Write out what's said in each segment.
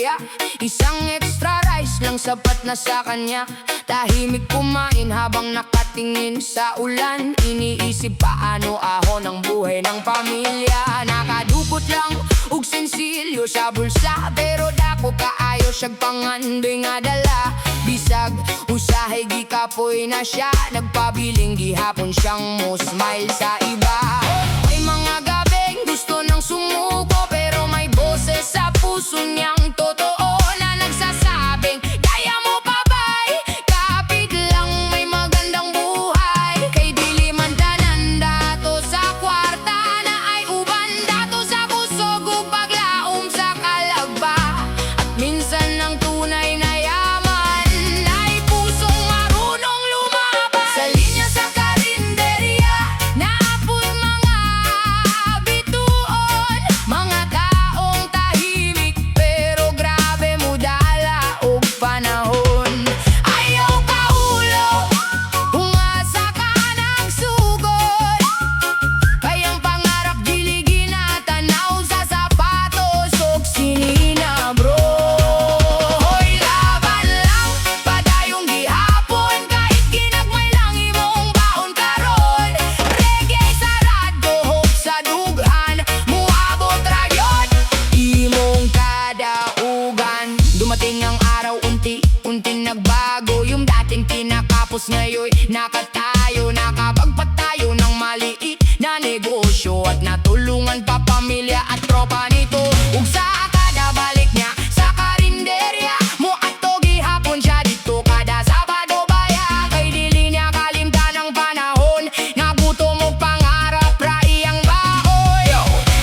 karinderya. Isang extra rice lang sapat na sa kanya. Tahimik kumain habang nakatingin sa ulan. Iniisip paano ahon ang buhay ng pamilya. Nakadukot lang ug sensilyo sa bulsa, pero dako kaayo siyag pangandoy nga dala. Bisag usahay gikapoy na siya, nagpabiling gihapon siyang mo smile sa iba. May mga gabing gusto nang sumuko, pero may boses sa puso niyang totoo na nagsasabing kaya mo pa bay, kapit lang may magandang buhay. Kay dili man tanan dato sa kwarta na ay uban, dato sa kusog ug paglaum sa kalagba. At minsan ang tunay na yaman ay pusong marunong lumaban. Sa linya sa karinderya naapoy mga bituon, mga taong tahimik pero grabe mo dala og panahon. Ayaw kaulo, umasa ka ng sugod, kayang pangarap dili ginatanaw sa sapatos og sinina bro. Hoy laban lang, padayong gihapon, kahit ginagmay lang imong baon karon. Reggae sa radyo, hope sa dughan, muabot ra gyud imong kadaugan. Dumating ang araw, unti-unti nagbago yung dating kinakapos, ngayon nakatayo, nakapagpatayo ng maliit na negosyo at natulungan pa pamilya at tropa nito. Ug sa kada balik niya sa karinderya, muadto gihapon siya dito kada Sabado baya. Kay dili niya kalimtan ang panahon, nagutom og pangarap ra iyang baoy.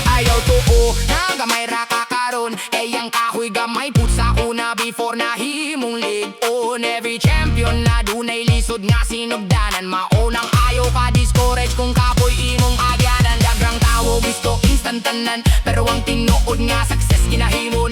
Ayaw tuo na gamay ra ka karon, kay ang kahoy gamay put sa una before na himong lead on. Every champion na dunay lisod nga sinugdanan, maunang ayaw ka discourage kung kapoy imong agyanan. Dagrang tawo gusto instantanan, pero ang tinuod nga success ginahimo